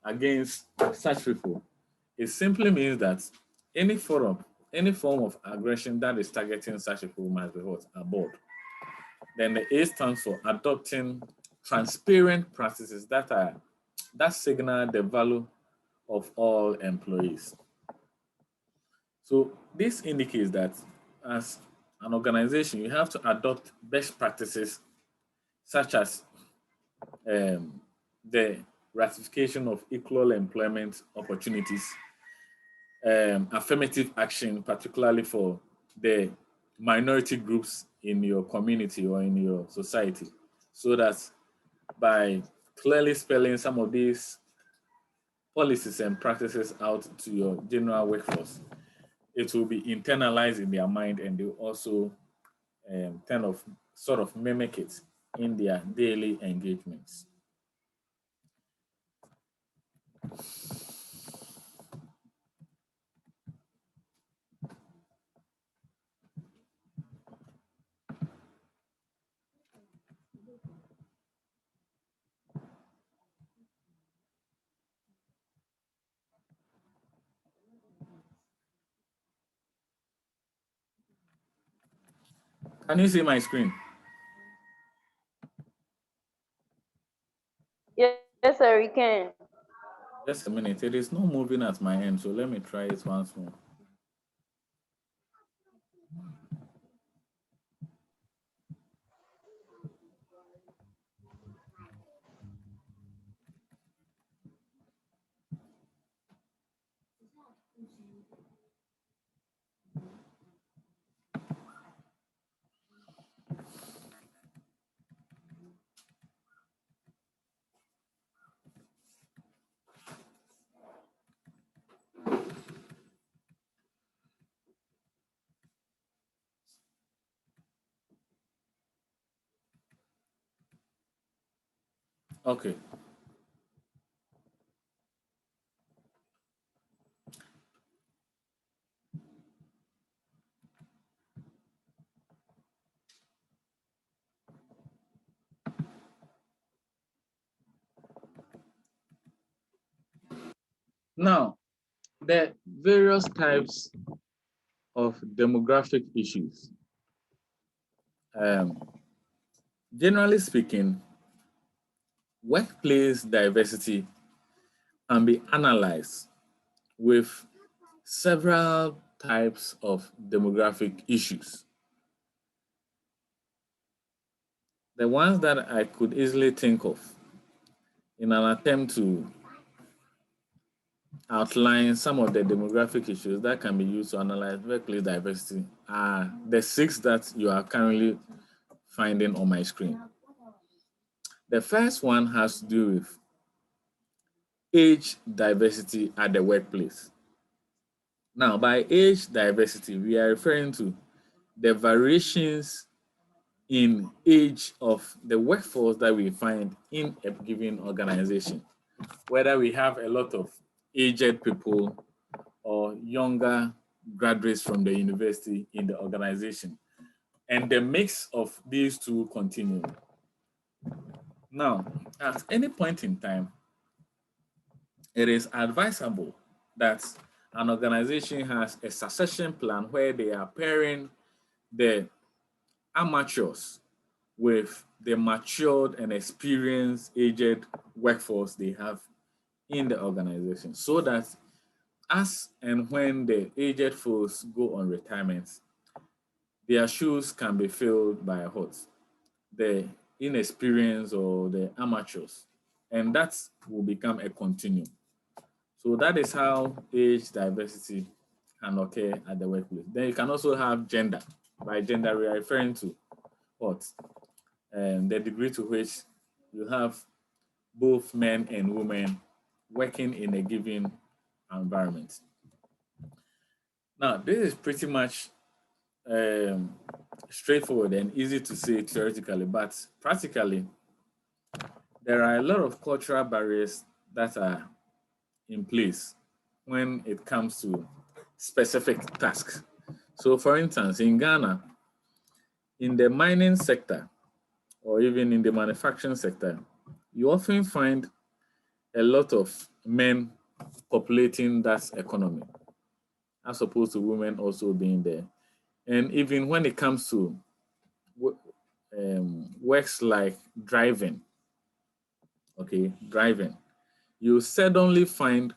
against such people, it simply means that any form of aggression that is targeting such people must be what? Abhorred. Then the A stands for adopting transparent practices that signal the value of all employees. So this indicates that as an organization, you have to adopt best practices such as the ratification of equal employment opportunities, affirmative action, particularly for the minority groups in your community or in your society, so that by clearly spelling some of these policies and practices out to your general workforce, it will be internalized in their mind, and they will also sort of mimic it in their daily engagements. Can you see my screen? Yes, sir, we can. Just a minute. It is not moving at my end, so let me try it once more. Okay. Now, the various types of demographic issues. Um, Generally speaking, workplace diversity can be analyzed with several types of demographic issues. The ones that I could easily think of in an attempt to outline some of the demographic issues that can be used to analyze workplace diversity are the 6 that you are currently finding on my screen. The first one has to do with age diversity at the workplace. Now, by age diversity, we are referring to the variations in age of the workforce that we find in a given organization, whether we have a lot of aged people or younger graduates from the university in the organization, and the mix of these two continue. Now, at any point in time, it is advisable that an organization has a succession plan where they are pairing the amateurs with the matured and experienced aged workforce they have in the organization, so that as and when the aged folks go on retirement, their shoes can be filled by what? The inexperienced or the amateurs, and that will become a continuum. So that is how age diversity can occur at the workplace. Then you can also have gender. By gender, we are referring to what? The degree to which you have both men and women working in a given environment. Now, this is pretty much um, straightforward and easy to say theoretically, but practically, there are a lot of cultural barriers that are in place when it comes to specific tasks. So, for instance, in Ghana, in the mining sector or even in the manufacturing sector, you often find a lot of men populating that economy, as opposed to women also being there. And even when it comes to works like driving, okay, driving, you suddenly find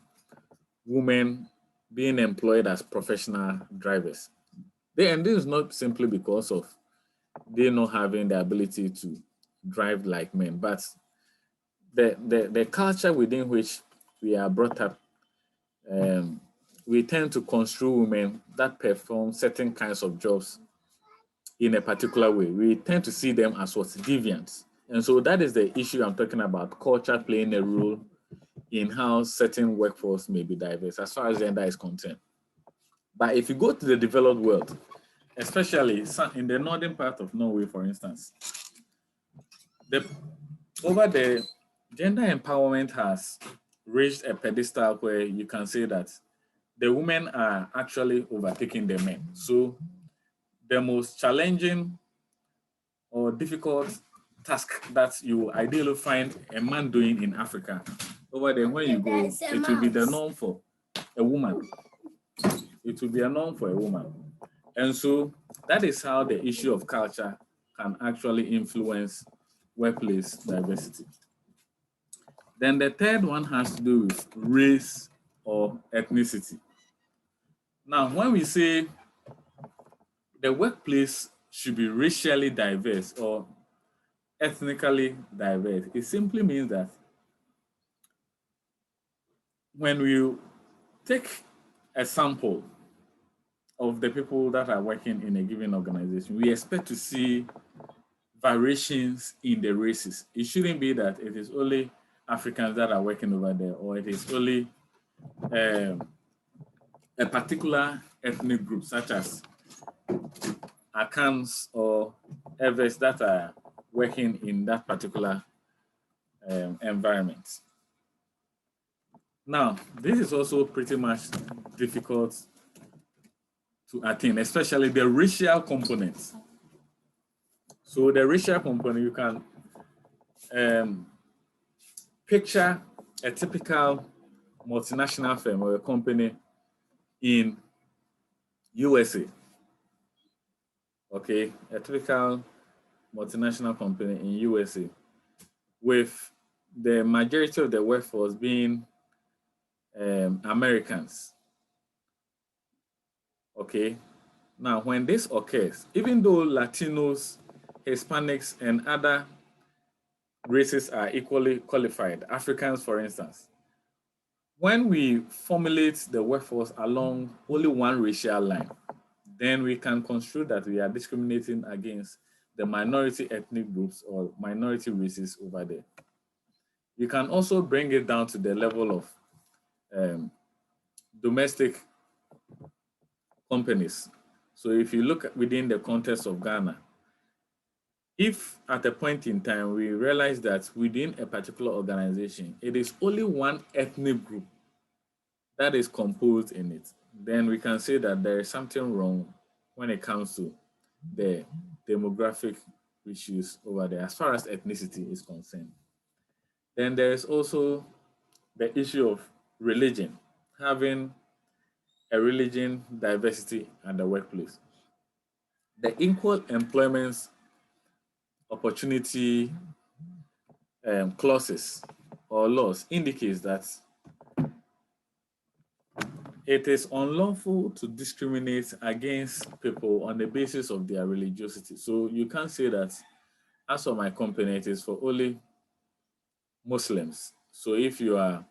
women being employed as professional drivers. And this is not simply because of they not having the ability to drive like men, but the culture within which we are brought up, we tend to construe women that perform certain kinds of jobs in a particular way. We tend to see them as what's deviants. And so that is the issue I'm talking about, culture playing a role in how certain workforce may be diverse as far as gender is concerned. But if you go to the developed world, especially in the northern part of Norway, for instance, over the gender empowerment has reached a pedestal where you can say that the women are actually overtaking the men. So the most challenging or difficult task that you ideally find a man doing in Africa, over there when you go, it will be the norm for a woman. It will be a norm for a woman. And so that is how the issue of culture can actually influence workplace diversity. Then the third one has to do with race or ethnicity. Now, when we say the workplace should be racially diverse or ethnically diverse, it simply means that when we take a sample of the people that are working in a given organization, we expect to see variations in the races. It shouldn't be that it is only Africans that are working over there, or it is only a particular ethnic group, such as Akans or others that are working in that particular environment. Now, this is also pretty much difficult to attain, especially the racial components. So the racial component, you can picture a typical multinational firm or a company in USA. Okay, a typical multinational company in USA with the majority of the workforce being Americans. Okay, now when this occurs, even though Latinos, Hispanics, and other races are equally qualified, Africans, for instance, when we formulate the workforce along only one racial line, then we can construe that we are discriminating against the minority ethnic groups or minority races over there. You can also bring it down to the level of domestic companies. So if you look within the context of Ghana, if at a point in time we realize that within a particular organization, it is only one ethnic group that is composed in it, then we can say that there is something wrong when it comes to the demographic issues over there as far as ethnicity is concerned. Then there is also the issue of religion, having a religion diversity at the workplace. The equal employment opportunity clauses or laws indicates that it is unlawful to discriminate against people on the basis of their religiosity. So you can't say that, as for my company, it is for only Muslims. So if you are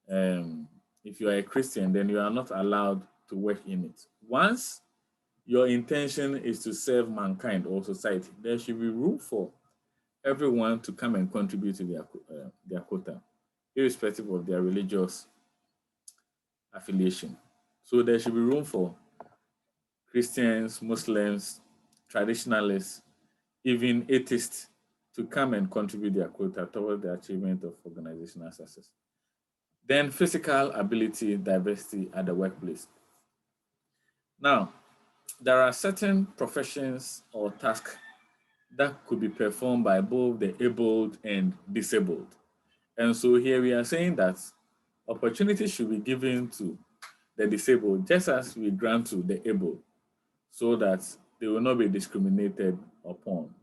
a Christian, then you are not allowed to work in it. Once your intention is to serve mankind or society, there should be room for everyone to come and contribute to their quota, irrespective of their religious affiliation. So there should be room for Christians, Muslims, traditionalists, even atheists to come and contribute their quota toward the achievement of organizational success. Then physical ability, diversity at the workplace. Now, there are certain professions or tasks that could be performed by both the abled and disabled. And so here we are saying that opportunity should be given to the disabled just as we grant to the able, so that they will not be discriminated upon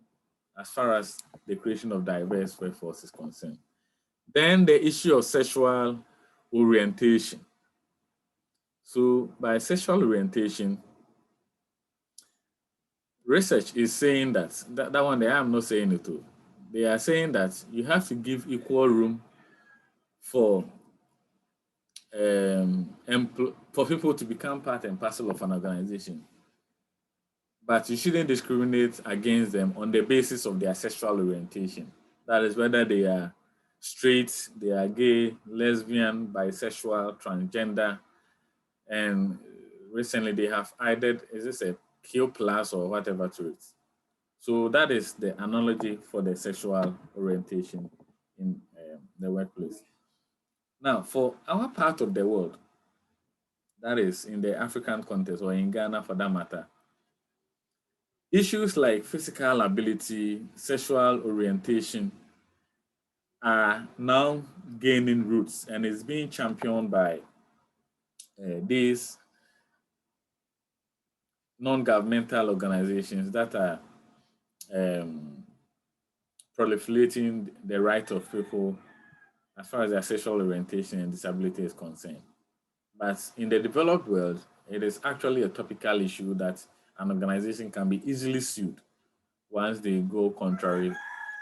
as far as the creation of diverse workforce is concerned. Then the issue of sexual orientation. So by sexual orientation, research is saying that one there, I'm not saying it too. They are saying that you have to give equal room for for people to become part and parcel of an organization, but you shouldn't discriminate against them on the basis of their sexual orientation. That is whether they are straight, they are gay, lesbian, bisexual, transgender, and recently they have added, is this a Q plus or whatever to it? So that is the analogy for the sexual orientation in the workplace. Now, for our part of the world, that is in the African context or in Ghana for that matter, issues like physical ability, sexual orientation are now gaining roots and is being championed by these non-governmental organizations that are proliferating the right of people as far as their sexual orientation and disability is concerned. But in the developed world, it is actually a topical issue that an organization can be easily sued once they go contrary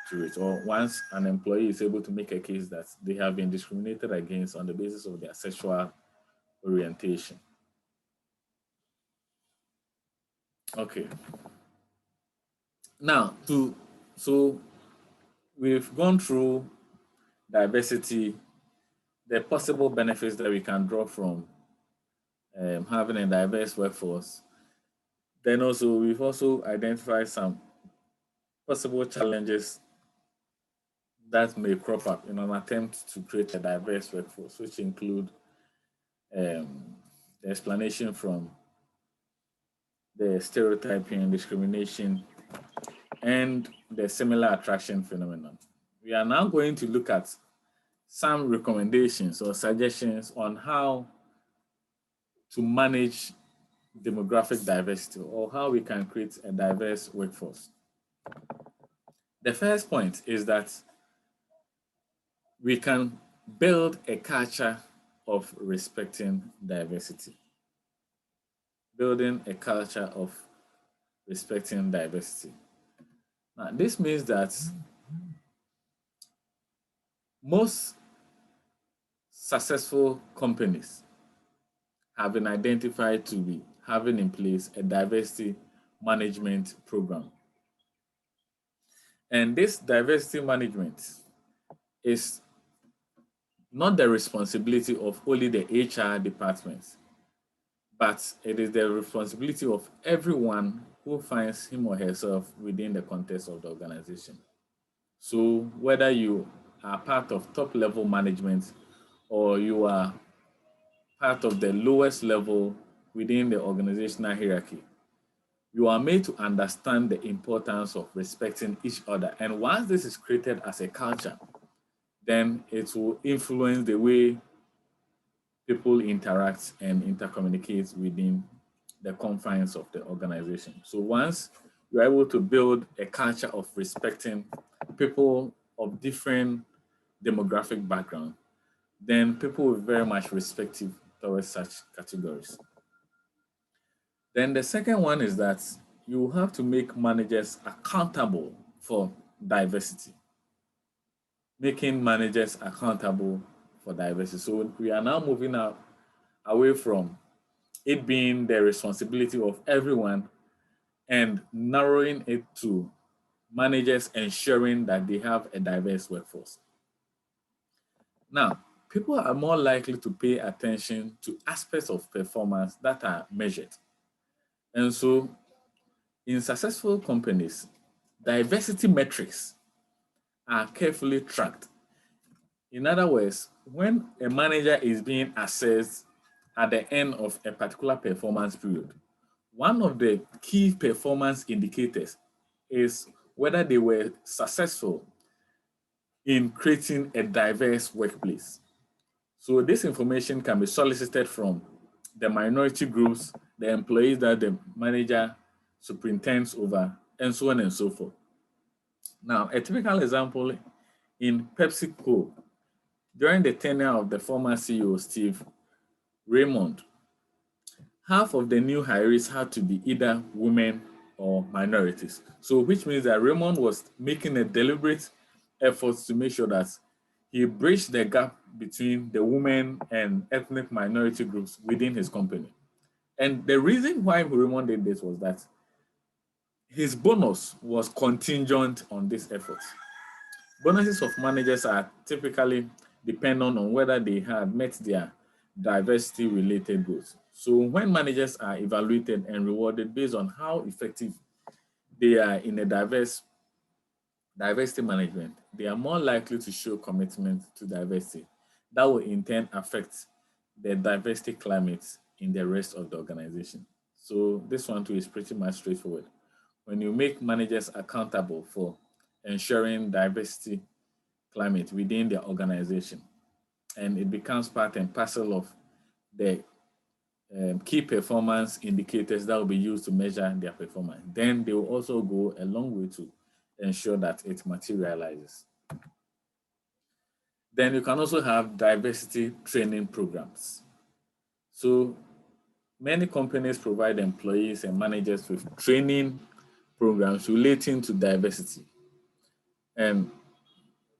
to it, or once an employee is able to make a case that they have been discriminated against on the basis of their sexual orientation. Okay. Now, so we've gone through diversity, the possible benefits that we can draw from having a diverse workforce. Then also, we've also identified some possible challenges that may crop up in an attempt to create a diverse workforce, which include the explanation from the stereotyping, discrimination, and the similar attraction phenomenon. We are now going to look at some recommendations or suggestions on how to manage demographic diversity or how we can create a diverse workforce. The first point is that we can build a culture of respecting diversity. Building a culture of respecting diversity. Now, this means that most successful companies have been identified to be having in place a diversity management program. And this diversity management is not the responsibility of only the HR department, but it is the responsibility of everyone who finds him or herself within the context of the organization. So whether you are part of top level management or you are part of the lowest level within the organizational hierarchy, you are made to understand the importance of respecting each other. And once this is created as a culture, then it will influence the way people interact and intercommunicate within the confines of the organization. So once you're able to build a culture of respecting people of different demographic background, then people will be very much respective towards such categories. Then the second one is that you have to make managers accountable for diversity. Making managers accountable for diversity. So we are now moving out away from it being the responsibility of everyone and narrowing it to managers ensuring that they have a diverse workforce. Now, people are more likely to pay attention to aspects of performance that are measured. And so in successful companies, diversity metrics are carefully tracked. In other words, when a manager is being assessed at the end of a particular performance period, one of the key performance indicators is whether they were successful in creating a diverse workplace. So this information can be solicited from the minority groups, the employees that the manager superintends over, and so on and so forth. Now, a typical example in PepsiCo, during the tenure of the former CEO, Steve Raymond, half of the new hires had to be either women or minorities. So, which means that Raymond was making a deliberate effort to make sure that he bridged the gap between the women and ethnic minority groups within his company. And the reason why Raymond did this was that his bonus was contingent on this effort. Bonuses of managers are typically dependent on whether they had met their diversity related goals. So when managers are evaluated and rewarded based on how effective they are in a diversity management, they are more likely to show commitment to diversity. That will in turn affect the diversity climate in the rest of the organization. So this one too is pretty much straightforward. When you make managers accountable for ensuring diversity climate within their organization, and it becomes part and parcel of the key performance indicators that will be used to measure their performance, then they will also go a long way to ensure that it materializes. Then you can also have diversity training programs. So many companies provide employees and managers with training programs relating to diversity. And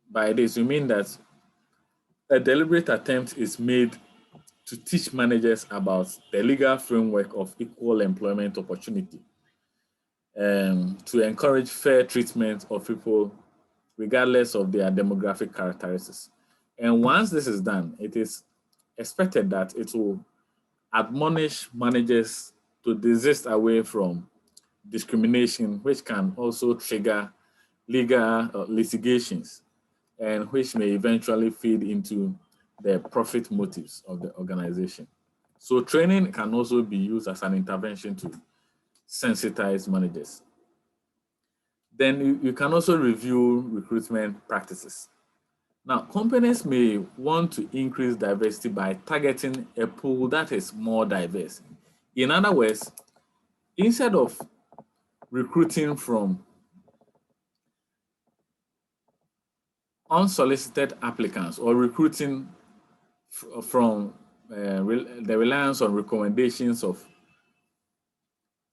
by this, we mean that a deliberate attempt is made to teach managers about the legal framework of equal employment opportunity, to encourage fair treatment of people regardless of their demographic characteristics. And once this is done, it is expected that it will admonish managers to desist away from discrimination, which can also trigger legal litigations and which may eventually feed into the profit motives of the organization. So training can also be used as an intervention to sensitize managers. Then you can also review recruitment practices. Now, companies may want to increase diversity by targeting a pool that is more diverse. In other words, instead of recruiting from unsolicited applicants or recruiting from the reliance on recommendations of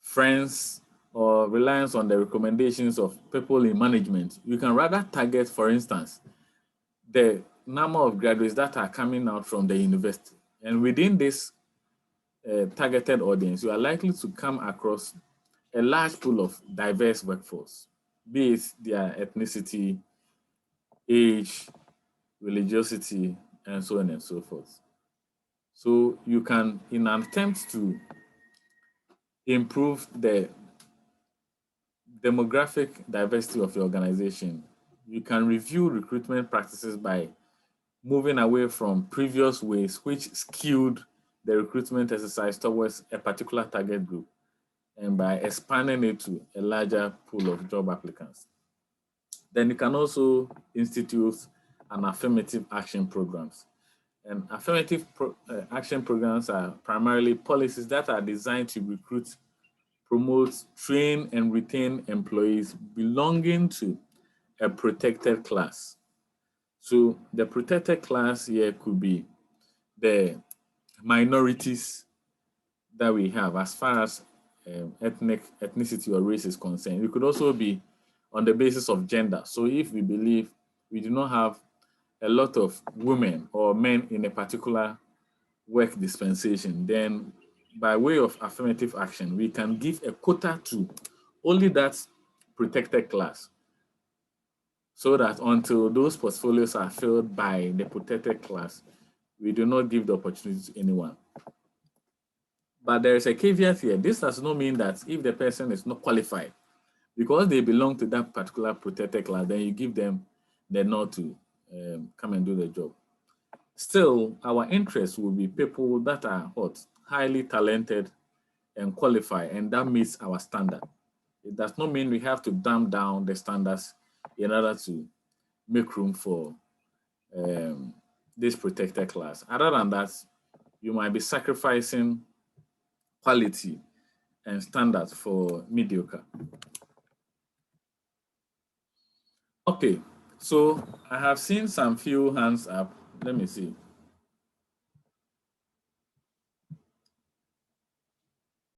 friends or reliance on the recommendations of people in management, you can rather target, for instance, the number of graduates that are coming out from the university. And within this targeted audience, you are likely to come across a large pool of diverse workforce, be it their ethnicity, age, religiosity, and so on and so forth. So you can, in an attempt to improve the demographic diversity of your organization, you can review recruitment practices by moving away from previous ways which skewed the recruitment exercise towards a particular target group and by expanding it to a larger pool of job applicants. Then you can also institute an affirmative action programs. And affirmative action programs are primarily policies that are designed to recruit, promote, train, and retain employees belonging to a protected class. So the protected class here could be the minorities that we have as far as ethnicity or race is concerned. It could also be on the basis of gender. So if we believe we do not have a lot of women or men in a particular work dispensation, then by way of affirmative action, we can give a quota to only that protected class, so that until those portfolios are filled by the protected class, we do not give the opportunity to anyone. But there is a caveat here. This does not mean that if the person is not qualified, because they belong to that particular protected class, then you give them the nod to come and do the job. Still, our interest will be people that are highly talented and qualified, and that meets our standard. It does not mean we have to dumb down the standards in order to make room for this protected class. Other than that, you might be sacrificing quality and standards for mediocre. Okay, so I have seen some few hands up. Let me see.